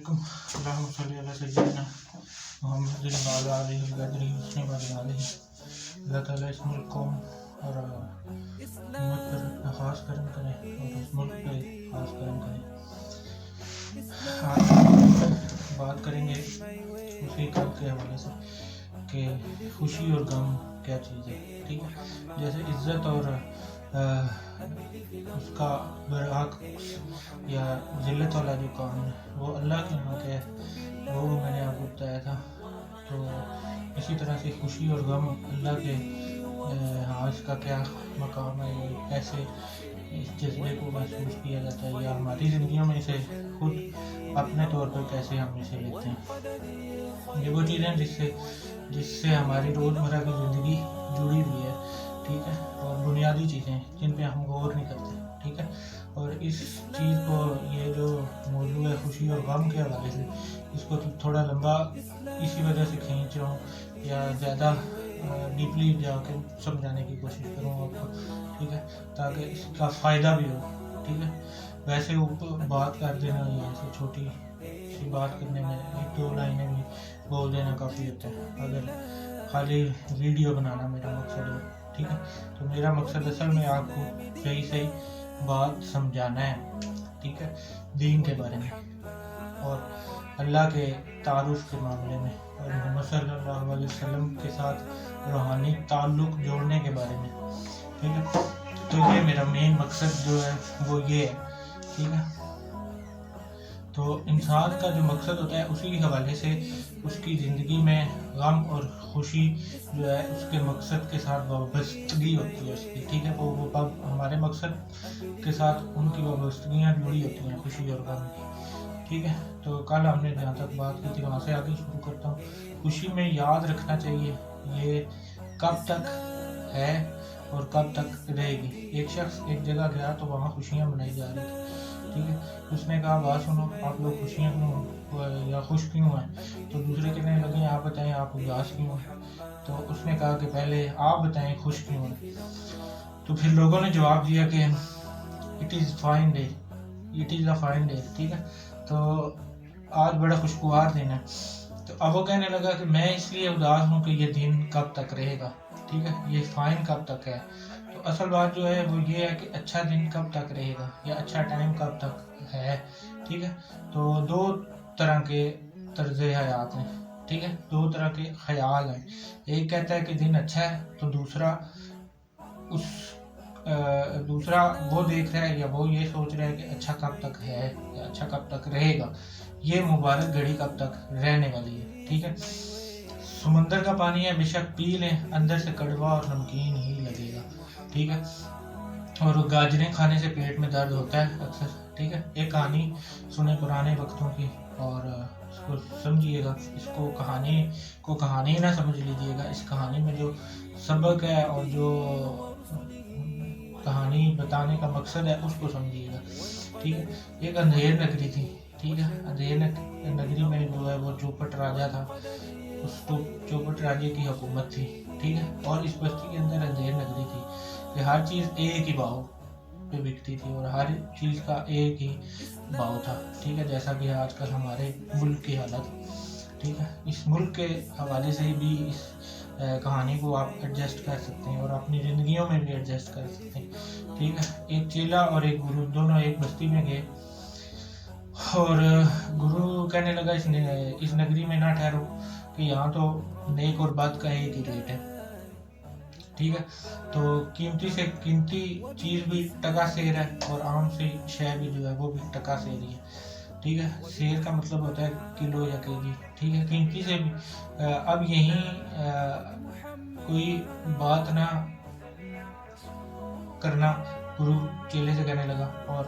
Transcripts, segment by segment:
علیکم اللہم صلی علی سیدنا محمد وعلی آلہ وصحبہ وسلم۔ اللہ تعالیٰ اس ملک کو اور امت پر خاص کرم کرے اور اس ملک پہ خاص کرم کرے۔ آج بات کریں گے اسی کل کے حوالے سے کہ خوشی اور غم کیا چیز ہے، ٹھیک ہے۔ جیسے عزت اور اس کا برعکس یا ذلت والا جو کام ہے وہ اللہ کے یہاں کا ہے، وہ میں نے آپ کو بتایا تھا۔ تو اسی طرح سے خوشی اور غم اللہ کے ہاں اس کا کیا مقام ہے، کیسے اس جذبے کو محسوس کیا جاتا ہے، یا ہماری زندگیوں میں اسے خود اپنے طور پر کیسے ہم اسے لیتے ہیں۔ یہ وہ چیزیں جس سے ہماری روزمرہ کی زندگی جڑی ہوئی ہے، ٹھیک ہے، اور بنیادی چیزیں جن پہ ہم غور نہیں کرتے، ٹھیک ہے۔ اور اس چیز کو، یہ جو موضوع ہے خوشی اور غم کے حوالے سے، اس کو تھوڑا لمبا اسی وجہ سے کھینچ رہا ہوں یا زیادہ ڈیپلی جا کے سمجھانے کی کوشش کروں آپ کو، ٹھیک ہے، تاکہ اس کا فائدہ بھی ہو، ٹھیک ہے۔ ویسے بات کر دینا یا ایسے چھوٹی سی بات کرنے میں ایک دو لائنیں بھی بول دینا کافی ہوتا ہے، اگر خالی ویڈیو بنانا میرا مقصد ہے، ٹھیک ہے۔ تو میرا مقصد اصل میں آپ کو صحیح بات سمجھانا ہے، ٹھیک ہے، دین کے بارے میں اور اللہ کے تعارف کے معاملے میں اور محمد صلی اللہ علیہ وسلم کے ساتھ روحانی تعلق جوڑنے کے بارے میں، ٹھیک ہے۔ تو یہ میرا مین مقصد جو ہے وہ یہ ہے، ٹھیک ہے۔ تو انسان کا جو مقصد ہوتا ہے اسی کے حوالے سے اس کی زندگی میں غم اور خوشی جو ہے اس کے مقصد کے ساتھ وابستگی ہوتی ہے اس کی، ٹھیک ہے۔ وہ ہمارے مقصد کے ساتھ ان کی وابستگیاں جڑی ہوتی ہیں، خوشی اور غم کی، ٹھیک ہے۔ تو کل ہم نے جہاں تک بات کی تھی وہاں سے آگے شروع کرتا ہوں۔ خوشی میں یاد رکھنا چاہیے یہ کب تک ہے اور کب تک رہے گی۔ ایک شخص ایک جگہ گیا تو وہاں خوشیاں منائی جا رہی تھی، ٹھیک ہے۔ اس نے کہا بات سنو، آپ لوگ خوشیاں کیوں یا خوش کیوں ہیں؟ تو دوسرے کہنے لگے آپ بتائیں آپ اداس کیوں ہیں؟ تو اس نے کہا کہ پہلے آپ بتائیں خوش کیوں ہیں؟ تو پھر لوگوں نے جواب دیا کہ it is fine day, it is a fine day, ٹھیک ہے، تو آج بڑا خوشگوار دن ہے۔ تو اب وہ کہنے لگا کہ میں اس لیے اداس ہوں کہ یہ دن کب تک رہے گا، ٹھیک ہے، یہ فائن کب تک ہے۔ تو اصل بات جو ہے وہ یہ ہے کہ اچھا دن کب تک رہے گا یا اچھا ٹائم کب تک ہے، ٹھیک ہے۔ تو دو طرح کے طرز حیات ہیں، ٹھیک ہے، دو طرح کے خیال ہیں۔ ایک کہتا ہے کہ دن اچھا ہے تو دوسرا وہ دیکھ رہا ہے یا وہ یہ سوچ رہا ہے کہ اچھا کب تک ہے یا اچھا کب تک رہے گا، یہ مبارک گھڑی کب تک رہنے والی ہے، ٹھیک ہے۔ سمندر کا پانی ہے، بے شک پی لیں، اندر سے کڑوا اور نمکین ہی لگے گا، ٹھیک ہے۔ اور گاجریں کھانے سے پیٹ میں درد ہوتا ہے اکثر، ٹھیک ہے۔ ایک کہانی سنیں پرانے وقتوں کی اور اس کو سمجھیے گا، اس کو کہانی نہ سمجھ لیجیے گا، اس کہانی میں جو سبق ہے اور جو کہانی بتانے کا مقصد ہے اس کو سمجھیے گا، ٹھیک ہے۔ ایک اندھیر نگری تھی، ٹھیک ہے۔ اندھیر نگری میں جو ہے وہ چوپٹ راجہ تھا، اس چوپٹ راجے کی حکومت تھی، ٹھیک ہے۔ اور اس بستی کے اندر اندھیر نگری تھی کہ ہر چیز ایک ہی بھاؤ پہ بکتی تھی اور ہر چیز کا ایک ہی بھاؤ تھا، ٹھیک ہے، جیسا کہ آج کل ہمارے ملک کی حالت، ٹھیک ہے۔ اس ملک کے حوالے سے بھی اس کہانی کو آپ ایڈجسٹ کر سکتے ہیں اور اپنی زندگیوں میں بھی ایڈجسٹ کر سکتے ہیں، ٹھیک ہے۔ ایک چیلا اور ایک گرو دونوں ایک بستی میں گئے اور گرو کہنے لگا اس نگری میں نہ ٹھہرو کہ یہاں تو نیک اور بد کا ایک ہی ریٹ ہے، ٹھیک ہے۔ تو قیمتی سے قیمتی چیز بھی ٹکا سیر ہے اور عام سی شے بھی جو ہے وہ بھی ٹکا سیر ہی ہے، ٹھیک ہے۔ سیر کا مطلب ہوتا ہے کلو یا کے جی، ٹھیک ہے، قیمتی سے بھی۔ اب یہیں کوئی بات نہ کرنا گرو چیلے سے کہنے لگا اور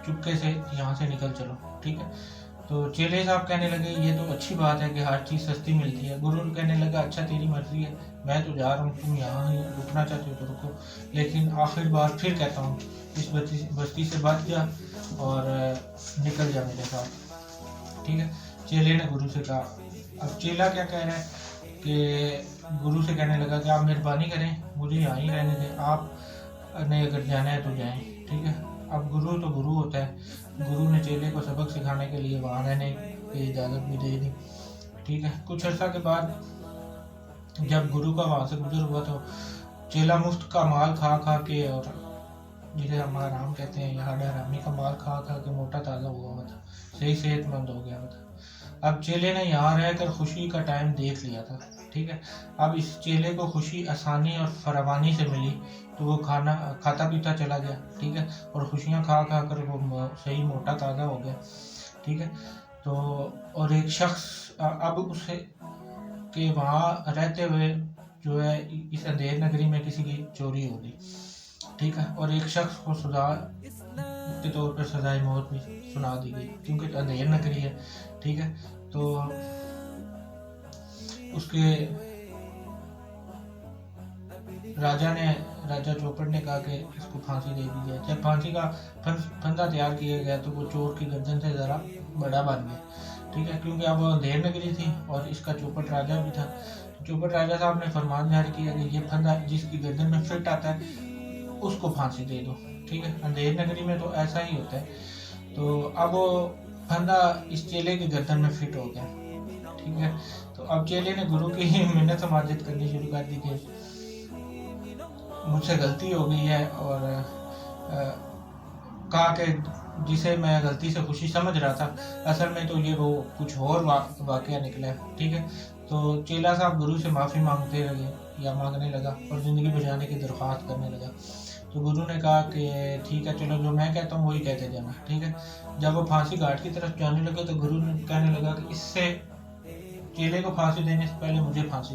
چپکے سے یہاں سے نکل چلو، ٹھیک ہے۔ تو چیلے صاحب کہنے لگے یہ تو اچھی بات ہے کہ ہر چیز سستی ملتی ہے۔ گرو کہنے لگا اچھا تیری مرضی ہے، میں تو جا رہا ہوں، تم یہاں ہی رکنا چاہتے ہو تو رکو، لیکن آخر بار پھر کہتا ہوں اس بستی سے بچ جا اور نکل جا میرے ساتھ، ٹھیک ہے۔ چیلے نے گرو سے کہا، اب چیلا کیا کہہ رہا ہے کہ گرو سے کہنے لگا کہ آپ مہربانی کریں مجھے یہاں ہی رہنے دیں، آپ نے اگر جانا ہے تو جائیں، ٹھیک ہے۔ اب گرو تو گرو ہوتا ہے، گرو نے چیلے کو سبق سکھانے کے لیے وہاں رہنے کی اجازت بھی دے دی. ٹھیک ہے. کچھ عرصہ کے بعد جب گرو کا وہاں سے گزر ہوا تو چیلا مفت کا مال کھا کھا کے اور جسے ہم آرام کہتے ہیں یہاں ڈرامی کا مال کھا کھا کے موٹا تازہ ہوا تھا, صحیح صحت مند ہو گیا تھا. اب چیلے نے یہاں رہ کر خوشی کا ٹائم دیکھ لیا تھا. ٹھیک ہے. اب اس چیلے کو خوشی آسانی اور فراوانی سے ملی تو وہ کھاتا پیتا چلا گیا. ٹھیک ہے. اور خوشیاں کھا کھا کر وہ صحیح موٹا تازہ ہو گیا. ٹھیک ہے. تو اور ایک شخص اب اسے کہ وہاں رہتے ہوئے جو ہے اس اندھیر نگری میں کسی کی چوری ہو گئی. ٹھیک ہے. اور ایک شخص کو سزا کے طور پر سزائے موت بھی سنا دی گئی کیونکہ اندھیر نگری ہے. ٹھیک ہے. تو اس کے راجا چوپڑ نے کہا کہ اس کو پھانسی دے دی جائے. جب پھانسی کا پھندا تیار کیا گیا تو وہ چور کی گردن سے ذرا بڑا بن گیا. ٹھیک ہے. کیونکہ اب وہ اندھیر نگری تھی اور اس کا چوپٹ راجا بھی تھا. چوپٹ راجا صاحب نے فرمان جاری کیا کہ یہ پھندا جس کی گردن میں فٹ آتا ہے اس کو پھانسی دے دو. ٹھیک ہے. اندھیر نگری میں تو ایسا ہی ہوتا ہے. تو اب وہ پھندا اس چیلے کی گردن میں فٹ ہو گیا. ٹھیک ہے. تو اب چیلے نے گرو کی منت سماجت کرنی شروع کر دی کہ مجھ سے غلطی ہو گئی ہے, اور کہا کہ جسے میں غلطی سے خوشی سمجھ رہا تھا اصل میں تو یہ وہ کچھ اور واقعہ نکلا ہے. ٹھیک ہے. تو چیلا صاحب گرو سے معافی مانگنے لگا اور زندگی بچانے کی درخواست کرنے لگا. تو گرو نے کہا کہ ٹھیک ہے چلو جو میں کہتا ہوں وہی کہتے جانا. ٹھیک ہے. جب وہ پھانسی گھاٹ کی طرف جانے لگے تو گرو نے کہنے لگا کہ اس سے چیلے کو پھانسی دینے سے پہلے مجھے پھانسی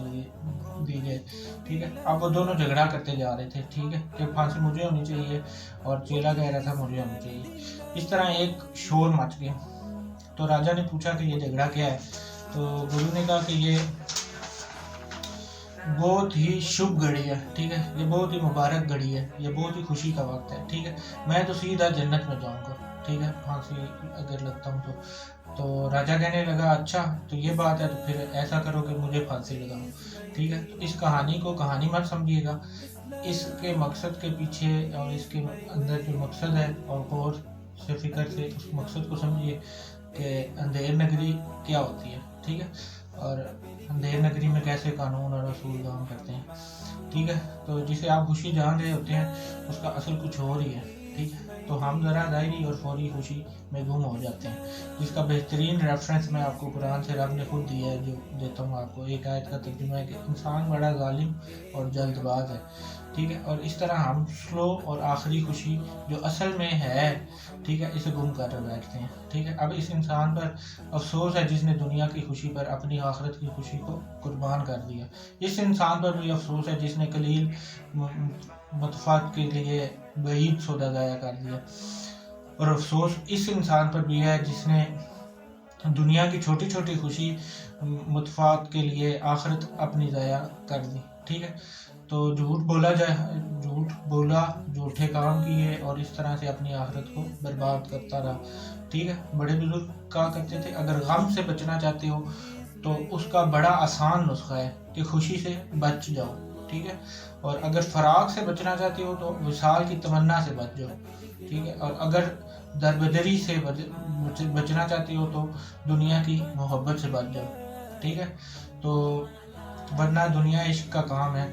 دی جائے. ٹھیک ہے. اب وہ دونوں جھگڑا کرتے جا رہے تھے. ٹھیک ہے. کہ پھانسی مجھے ہونی چاہیے اور چیلا کہہ رہا تھا مجھے ہونی چاہیے. اس طرح ایک شور مچ گیا. تو راجا نے پوچھا کہ یہ جھگڑا کیا ہے. تو گرو نے کہا کہ یہ بہت ہی شبھ گھڑی ہے. ٹھیک ہے. یہ بہت ہی مبارک گھڑی ہے, یہ بہت ہی خوشی کا وقت ہے. ٹھیک ہے. میں تو سیدھا جنت میں جاؤں گا. ٹھیک ہے. پھانسی اگر لگتا ہوں تو راجا کہنے لگا اچھا تو یہ بات ہے تو پھر ایسا کرو کہ مجھے پھانسی لگاؤ. ٹھیک ہے. تو اس کہانی کو کہانی مت سمجھیے گا, اس کے مقصد کے پیچھے اور اس کے اندر جو مقصد ہے اور غور سے فکر سے اس مقصد کو سمجھیے کہ اندھیر نگری کیا ہوتی ہے. ٹھیک ہے. اور اندھیر نگری میں کیسے قانون اور اصول کام کرتے ہیں. ٹھیک ہے. تو جسے آپ خوشی جان رہے ہوتے ہیں اس کا اصل کچھ اور ہی ہے. ٹھیک ہے. تو ہم ذرا ظاہری اور فوری خوشی میں گم ہو جاتے ہیں, جس کا بہترین ریفرنس میں آپ کو قرآن سے رب نے خود دیا ہے, جو دیتا ہوں آپ کو. ایک آیت کا ترجمہ ہے کہ انسان بڑا ظالم اور جلد باز ہے. ٹھیک ہے. اور اس طرح ہم سلو اور آخری خوشی جو اصل میں ہے, ٹھیک ہے, اسے گم کر بیٹھتے ہیں. ٹھیک ہے. اب اس انسان پر افسوس ہے جس نے دنیا کی خوشی پر اپنی آخرت کی خوشی کو قربان کر دیا. اس انسان پر بھی افسوس ہے جس نے قلیل متفات کے لیے بعید سودا ضائع کر دیا. اور افسوس اس انسان پر بھی ہے جس نے دنیا کی چھوٹی چھوٹی خوشی متفات کے لیے آخرت اپنی ضائع کر دی. ٹھیک ہے. تو جھوٹ بولا جھوٹے کام کیے اور اس طرح سے اپنی آخرت کو برباد کرتا رہا. ٹھیک ہے. بڑے بزرگ کہا کرتے تھے اگر غم سے بچنا چاہتے ہو تو اس کا بڑا آسان نسخہ ہے کہ خوشی سے بچ جاؤ. ٹھیک ہے. اور اگر فراق سے بچنا چاہتے ہو تو وصال کی تمنا سے بچ جاؤ. ٹھیک ہے. اور اگر دربدری سے بچنا چاہتے ہو تو دنیا کی محبت سے بچ جاؤ. ٹھیک ہے. تو ورنہ دنیا عشق کا کام ہے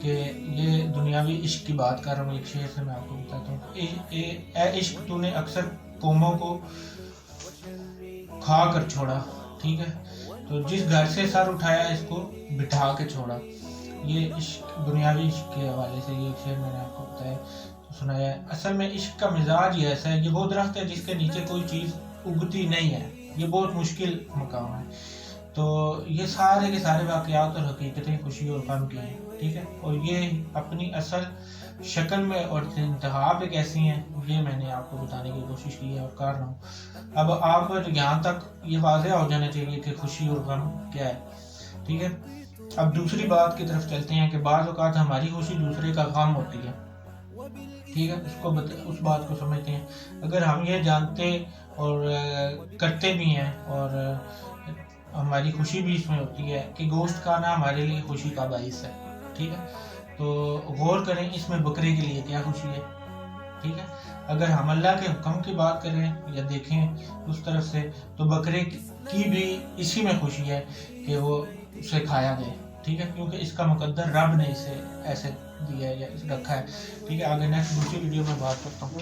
کہ یہ دنیاوی عشق کی بات کر رہا ہوں. ایک شعر سے میں آپ کو بتاتا ہوں. اے عشق تو نے اکثر قوموں کو کھا کر چھوڑا. ٹھیک ہے. تو جس گھر سے سر اٹھایا اس کو بٹھا کے چھوڑا. یہ عشق دنیاوی عشق کے حوالے سے یہ ایک شعر میں نے آپ کو بتایا سنایا ہے. اصل میں عشق کا مزاج ہی ایسا ہے, یہ وہ درخت ہے جس کے نیچے کوئی چیز اگتی نہیں ہے. یہ بہت مشکل مقام ہے. تو یہ سارے کے سارے واقعات اور حقیقتیں خوشی اور غم کی ہیں. ٹھیک ہے. اور یہ اپنی اصل شکل میں اور انتہا پہ کیسی ہیں یہ میں نے آپ کو بتانے کی کوشش کی ہے اور کر رہا ہوں. اب آپ یہاں تک یہ واضح ہو جانا چاہیے کہ خوشی اور غم کیا ہے. ٹھیک ہے. اب دوسری بات کی طرف چلتے ہیں کہ بعض اوقات ہماری خوشی دوسرے کا غم ہوتی ہے. ٹھیک ہے. اس بات کو سمجھتے ہیں. اگر ہم یہ جانتے اور کرتے بھی ہیں اور ہماری خوشی بھی اس میں ہوتی ہے کہ گوشت کھانا ہمارے لیے خوشی کا باعث ہے. ٹھیک ہے. تو غور کریں اس میں بکرے کے لیے کیا خوشی ہے. ٹھیک ہے. اگر ہم اللہ کے حکم کی بات کریں یا دیکھیں اس طرف سے تو بکرے کی بھی اسی میں خوشی ہے کہ وہ اسے کھایا گئے، ٹھیک ہے، کیونکہ اس کا مقدر رب نے اسے ایسے دیا ہے یا رکھا ہے، ٹھیک ہے۔ آگے نیکسٹ دوسری ویڈیو میں بات کرتا ہوں۔